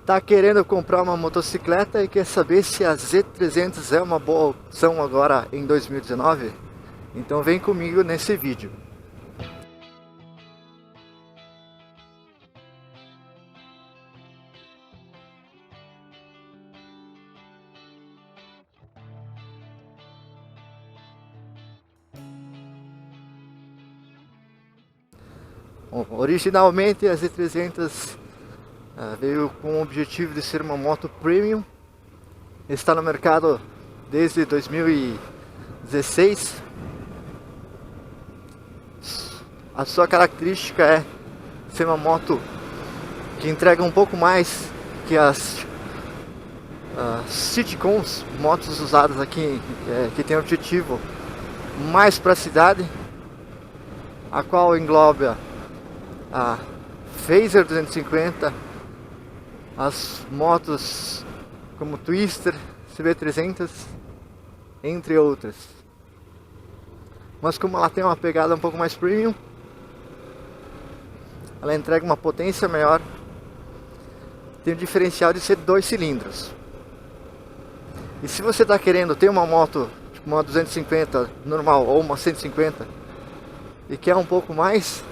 Tá querendo comprar uma motocicleta e quer saber se a Z300 é uma boa opção agora em 2019? Então vem comigo nesse vídeo. Bom, originalmente a Z300 veio com o objetivo de ser uma moto premium. Está no mercado desde 2016. A sua característica é ser uma moto que entrega um pouco mais que as Citycons, motos usadas aqui, que tem o objetivo mais para a cidade, a qual engloba a Phaser 250, as motos como Twister, CB300, entre outras. Mas como ela tem uma pegada um pouco mais premium, ela entrega uma potência maior, tem o diferencial de ser 2 cilindros. E se você está querendo ter uma moto, tipo uma 250 normal ou uma 150, e quer um pouco mais,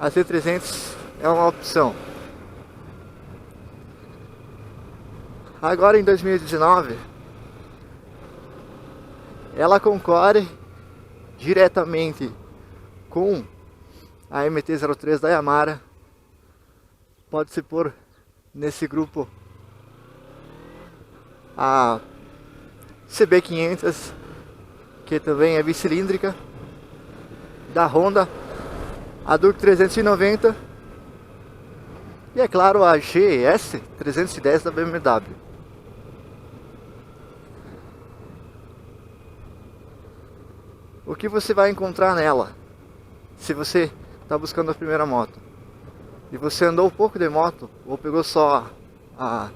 a Z300 é uma opção. Agora em 2019, ela concorre diretamente com a MT-03 da Yamaha. Pode se pôr nesse grupo a CB500, que também é bicilíndrica, da Honda, a Duke 390 e é claro a GS 310 da BMW. O que você vai encontrar nela, se você está buscando a primeira moto e você andou um pouco de moto ou pegou só a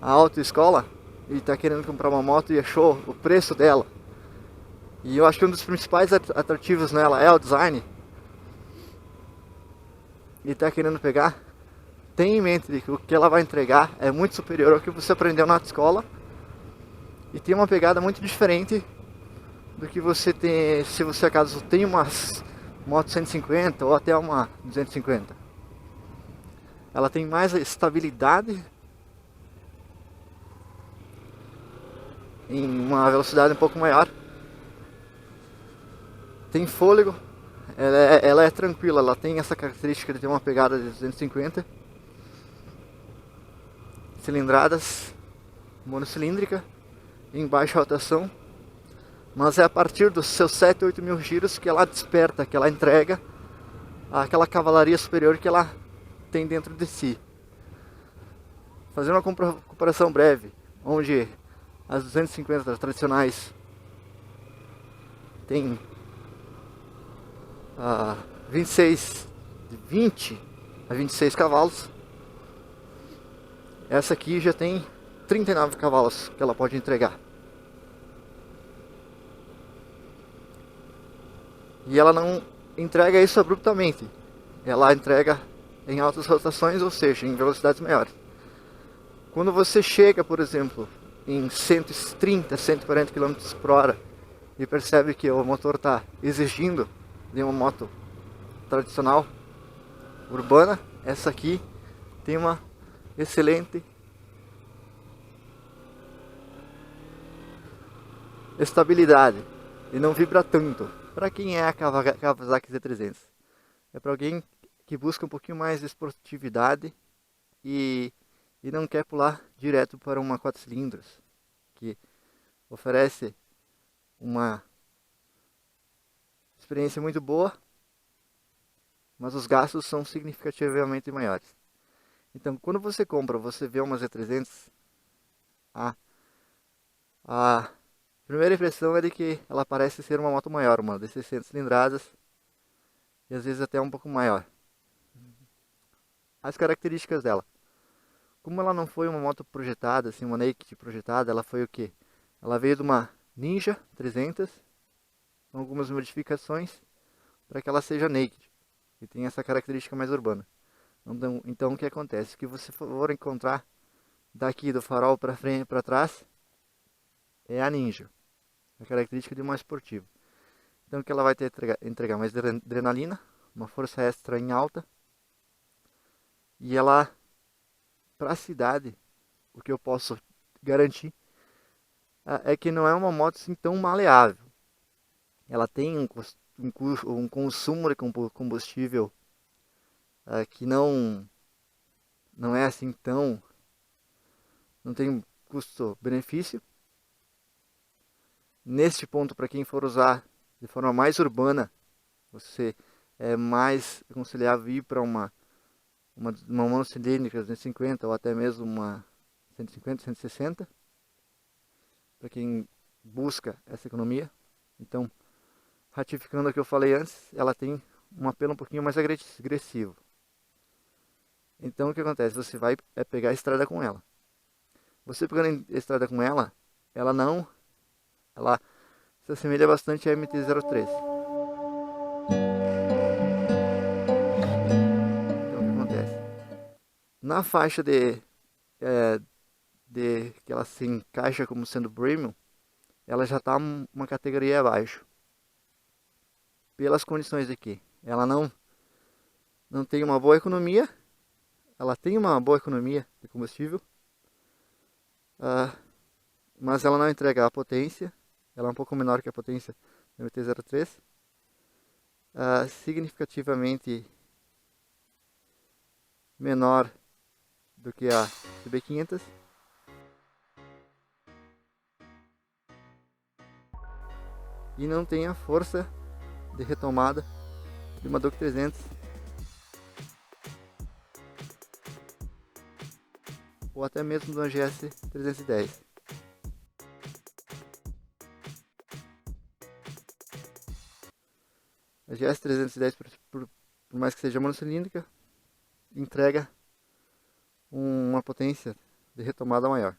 autoescola e está querendo comprar uma moto e achou o preço dela, e eu acho que um dos principais atrativos nela é o design, e está querendo pegar, tenha em mente que o que ela vai entregar é muito superior ao que você aprendeu na escola e tem uma pegada muito diferente do que você tem se você acaso tem umas moto 150 ou até uma 250. Ela tem mais estabilidade em uma velocidade um pouco maior, tem fôlego, ela é tranquila, ela tem essa característica de ter uma pegada de 250 cilindradas, monocilíndrica, em baixa rotação, mas é a partir dos seus 7, 8 mil giros que ela desperta, que ela entrega aquela cavalaria superior que ela tem dentro de si. Fazendo uma comparação breve, onde as 250 tradicionais tem 20 a 26 cavalos, essa aqui já tem 39 cavalos que ela pode entregar. E ela não entrega isso abruptamente, ela entrega em altas rotações, ou seja, em velocidades maiores. Quando você chega, por exemplo, em 130, 140 km por hora e percebe que o motor está exigindo de uma moto tradicional urbana, essa aqui tem uma excelente estabilidade e não vibra tanto. Para quem é a Kawasaki Z300? É para alguém que busca um pouquinho mais de esportividade e não quer pular direto para uma 4 cilindros, que oferece uma experiência muito boa, mas os gastos são significativamente maiores. Então, quando você compra, você vê uma Z300, a primeira impressão é de que ela parece ser uma moto maior, uma de 600 cilindradas e às vezes até um pouco maior. As características dela: como ela não foi uma moto projetada, assim, uma naked projetada, ela foi o que? Ela veio de uma Ninja 300, com algumas modificações para que ela seja naked e tenha essa característica mais urbana. Então o que acontece? O que você for encontrar daqui do farol para frente e para trás é a Ninja, a característica de uma esportiva. Então que ela vai ter entregar mais adrenalina, uma força extra em alta, e ela, para a cidade, o que eu posso garantir é que não é uma moto assim tão maleável. Ela tem um consumo de combustível que não é assim tão, não tem custo-benefício. Neste ponto, para quem for usar de forma mais urbana, você é mais aconselhável ir para uma monocilíndrica 250 ou até mesmo uma 150, 160, para quem busca essa economia. Então, ratificando o que eu falei antes, ela tem um apelo um pouquinho mais agressivo. Então, o que acontece? Você vai pegar a estrada com ela. Você pegando a estrada com ela, ela se assemelha bastante à MT-03. Então, o que acontece? Na faixa de que ela se encaixa como sendo premium, ela já está uma categoria abaixo. Pelas condições de que ela não tem uma boa economia, ela tem uma boa economia de combustível, mas ela não entrega a potência, ela é um pouco menor que a potência do MT-03, significativamente menor do que a CB500, e não tem a força de retomada de uma Duke 300 ou até mesmo do GS 310. A GS 310, por mais que seja monocilíndrica, entrega uma potência de retomada maior.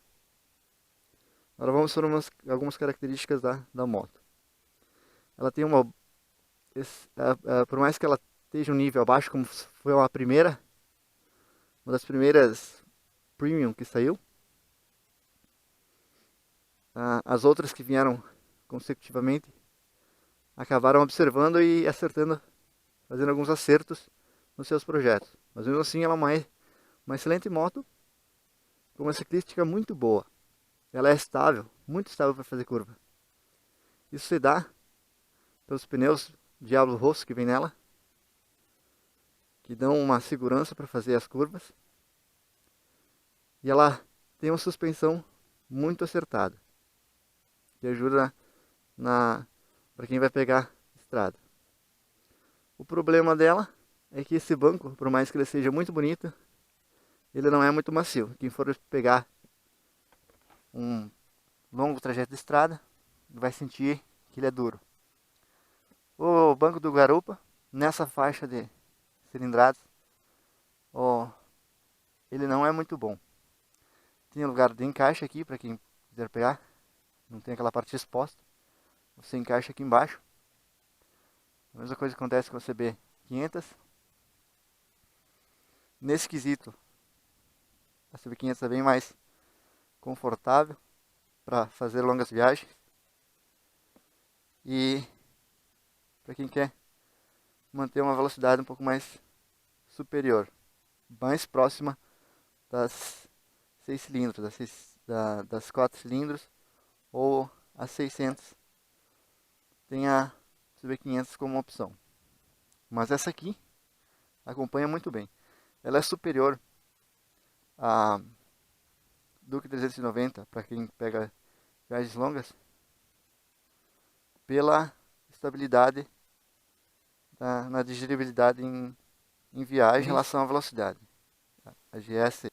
Agora vamos sobre algumas características da moto. Ela tem por mais que ela esteja um nível abaixo, como foi uma das primeiras premium que saiu, as outras que vieram consecutivamente acabaram observando e acertando, fazendo alguns acertos nos seus projetos. Mas mesmo assim ela é uma excelente moto, com uma ciclística muito boa. Ela é estável, muito estável para fazer curva. Isso se dá pelos pneus Diablo Rosso que vem nela, que dão uma segurança para fazer as curvas. E ela tem uma suspensão muito acertada, que ajuda para quem vai pegar estrada. O problema dela é que esse banco, por mais que ele seja muito bonito, ele não é muito macio. Quem for pegar um longo trajeto de estrada vai sentir que ele é duro. O banco do garupa, nessa faixa de cilindradas, ele não é muito bom. Tem lugar de encaixe aqui para quem quiser pegar, não tem aquela parte exposta. Você encaixa aqui embaixo. A mesma coisa que acontece com a CB500. Nesse quesito, a CB500 é bem mais confortável para fazer longas viagens. E para quem quer manter uma velocidade um pouco mais superior, mais próxima das 6 cilindros, das 4 cilindros ou as 600, tem a CB500 como opção. Mas essa aqui acompanha muito bem. Ela é superior à Duke 390 para quem pega viagens longas pela estabilidade na digeribilidade em viagem em relação à velocidade. A GS,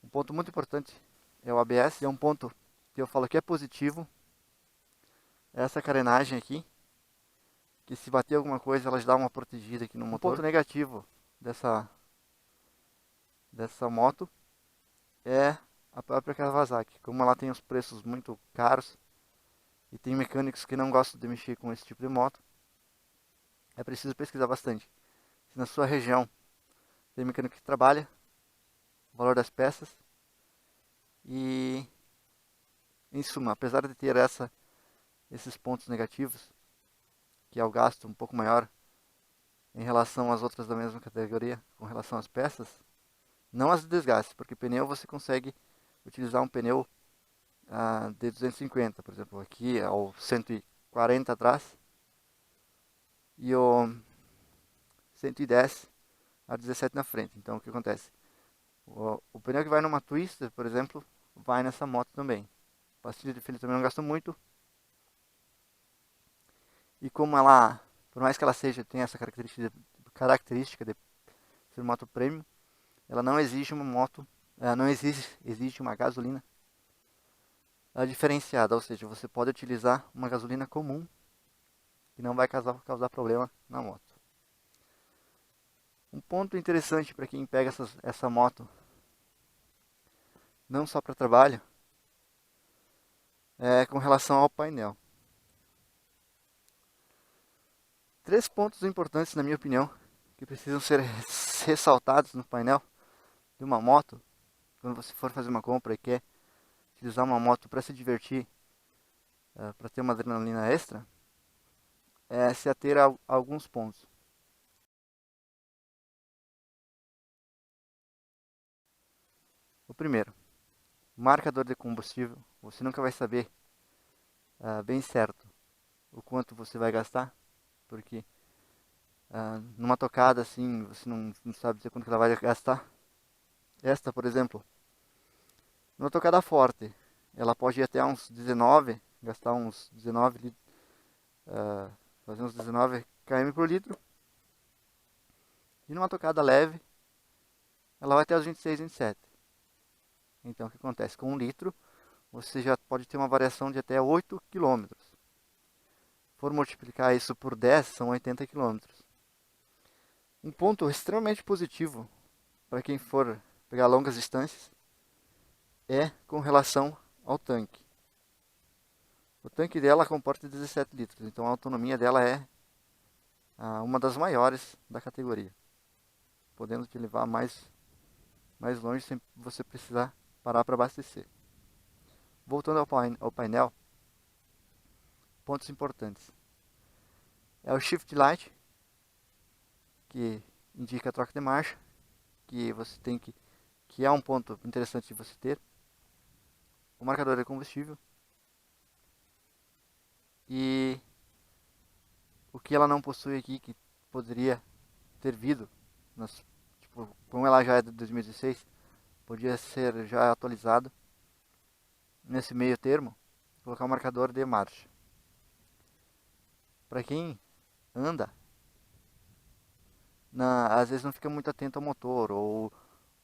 um ponto muito importante é o ABS, e é um ponto que eu falo que é positivo, é essa carenagem aqui, que se bater alguma coisa ela dá uma protegida aqui no motor. Um ponto negativo dessa moto é a própria Kawasaki. Como ela tem os preços muito caros e tem mecânicos que não gostam de mexer com esse tipo de moto, é preciso pesquisar bastante. Se na sua região tem mecânico que trabalha, o valor das peças e, em suma, apesar de ter esses pontos negativos, que é o gasto um pouco maior em relação às outras da mesma categoria, com relação às peças, não as de desgaste, porque pneu você consegue utilizar um pneu de 250, por exemplo, aqui é o 140 atrás e o 110 a 17 na frente. Então o que acontece? O pneu que vai numa Twister, por exemplo, vai nessa moto também. Pastilha de freio também não gasta muito. E como ela, por mais que ela tem essa característica de ser moto premium, ela não exige uma moto, não exige uma gasolina diferenciada, ou seja, você pode utilizar uma gasolina comum que não vai causar problema na moto. Um ponto interessante para quem pega essa moto, não só para trabalho, é com relação ao painel. 3 pontos importantes, na minha opinião, que precisam ser ressaltados no painel de uma moto, quando você for fazer uma compra e quer utilizar uma moto para se divertir, para ter uma adrenalina extra, é se ater a alguns pontos. O primeiro, marcador de combustível. Você nunca vai saber bem certo o quanto você vai gastar, porque numa tocada assim, você não sabe dizer quanto que ela vai gastar. Esta, por exemplo, numa tocada forte, ela pode ir até uns 19, gastar uns 19 litros, fazer uns 19 km por litro. E numa tocada leve, ela vai até os 26, 27. Então o que acontece? Com 1 litro, você já pode ter uma variação de até 8 km. For multiplicar isso por 10, são 80 km. Um ponto extremamente positivo para quem for pegar longas distâncias é com relação ao tanque. O tanque dela comporta 17 litros, então a autonomia dela é uma das maiores da categoria, podendo te levar mais longe sem você precisar parar para abastecer. Voltando ao painel, pontos importantes. É o Shift Light, que indica a troca de marcha, que você tem que é um ponto interessante de você ter. O marcador de combustível. E o que ela não possui aqui, que poderia ter vindo, tipo, como ela já é de 2016, podia ser já atualizado nesse meio termo, colocar um marcador de marcha. Para quem anda, às vezes não fica muito atento ao motor, ou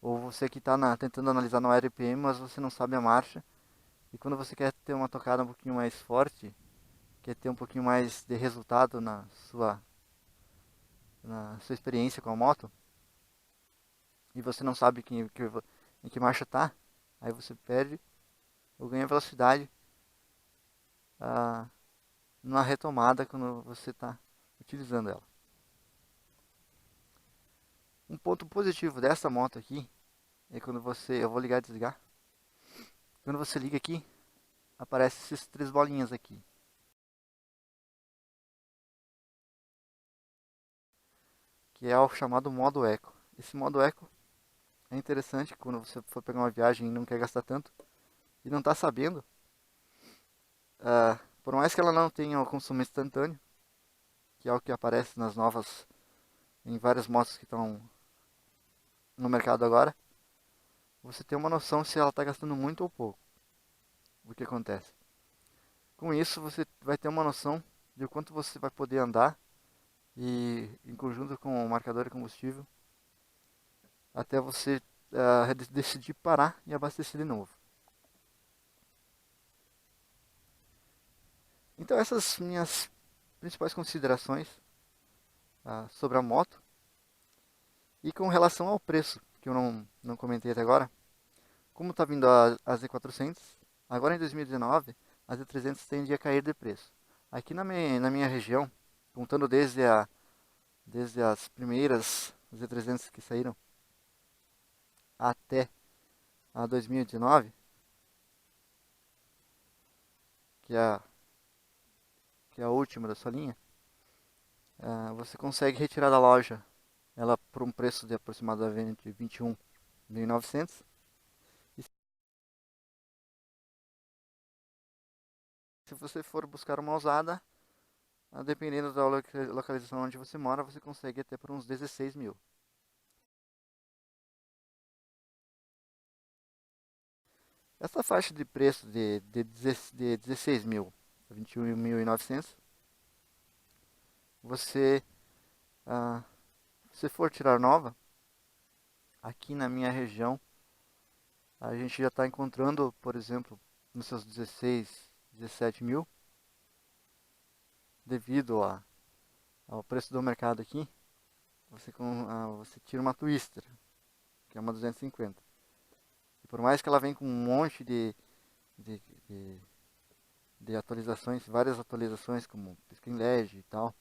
você que está tentando analisar no RPM, mas você não sabe a marcha, e quando você quer ter uma tocada um pouquinho mais forte, quer ter um pouquinho mais de resultado na sua experiência com a moto, e você não sabe em que marcha está, aí você perde ou ganha velocidade ah, na retomada quando você está utilizando ela. Um ponto positivo dessa moto aqui é quando eu vou ligar e desligar, quando você liga aqui, aparecem esses 3 bolinhas aqui, que é o chamado modo eco. Esse modo eco é interessante quando você for pegar uma viagem e não quer gastar tanto e não está sabendo. Por mais que ela não tenha o consumo instantâneo, que é o que aparece em várias motos que estão no mercado agora, você tem uma noção se ela está gastando muito ou pouco. O que acontece? Com isso você vai ter uma noção de quanto você vai poder andar e em conjunto com o marcador de combustível até você decidir parar e abastecer de novo. Então essas minhas principais considerações sobre a moto. E com relação ao preço, que eu não comentei até agora, como está vindo a Z400, agora em 2019 a Z300 tende a cair de preço. Aqui na minha região, contando desde as primeiras Z300 que saíram, até a 2019, que é a última da sua linha, você consegue retirar da loja ela por um preço de aproximadamente 21.900. E se você for buscar uma usada, dependendo da localização onde você mora, você consegue até por uns 16 mil. Essa faixa de preço de 16 mil a 21.900, você, se for tirar nova, aqui na minha região, a gente já está encontrando, por exemplo, nos seus 16, 17 mil, devido ao preço do mercado aqui, você tira uma Twister, que é uma 250. E por mais que ela venha com um monte de, de, de atualizações, várias atualizações, como pisca em LED e tal,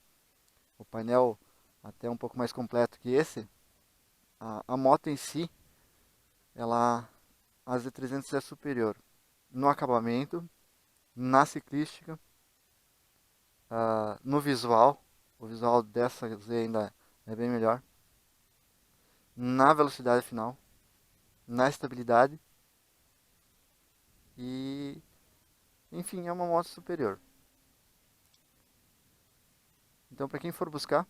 o painel até um pouco mais completo que esse, a moto em si, a Z300 é superior no acabamento, na ciclística, no visual. O visual dessa Z ainda é bem melhor. Na velocidade final, na estabilidade e, enfim, é uma moto superior. Então, para quem for buscar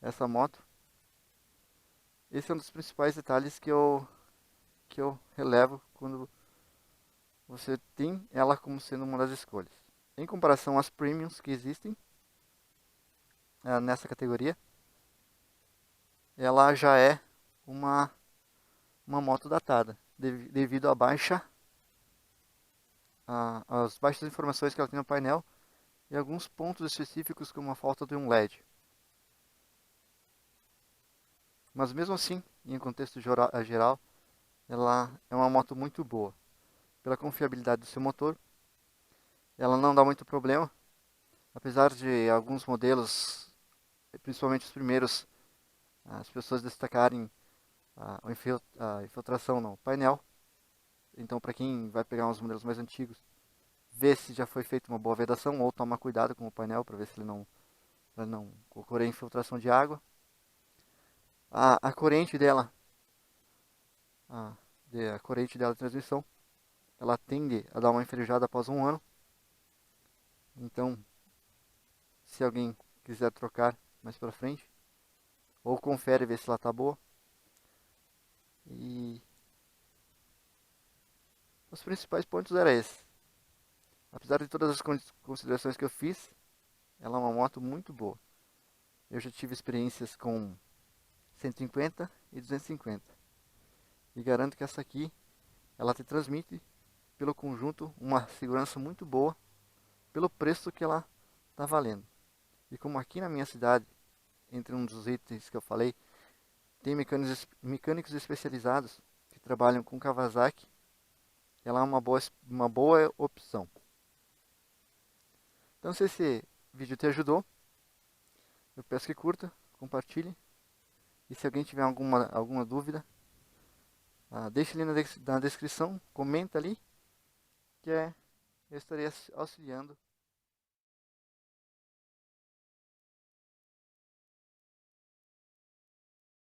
essa moto, esse é um dos principais detalhes que eu relevo quando você tem ela como sendo uma das escolhas. Em comparação às premiums que existem nessa categoria, ela já é uma, uma moto datada, devido às baixas informações que ela tem no painel e alguns pontos específicos como a falta de um LED. Mas mesmo assim, em contexto geral, ela é uma moto muito boa. Pela confiabilidade do seu motor, ela não dá muito problema, apesar de alguns modelos, principalmente os primeiros, as pessoas destacarem a infiltração no painel. Então, para quem vai pegar uns modelos mais antigos, vê se já foi feita uma boa vedação ou toma cuidado com o painel para ver se ele não ocorrer infiltração de água. A corrente dela, a, a corrente dela de transmissão, ela tende a dar uma enferrujada após um ano. Então, se alguém quiser trocar mais para frente, ou confere ver se ela tá boa. E os principais pontos eram esses. Apesar de todas as considerações que eu fiz, ela é uma moto muito boa. Eu já tive experiências com 150 e 250. E garanto que essa aqui, ela te transmite, pelo conjunto, uma segurança muito boa, pelo preço que ela está valendo. E como aqui na minha cidade, entre um dos itens que eu falei, tem mecânicos especializados que trabalham com Kawasaki, ela é uma boa opção. Então, se esse vídeo te ajudou, eu peço que curta, compartilhe. E se alguém tiver alguma dúvida, deixe ali na descrição, comenta ali, que eu estarei auxiliando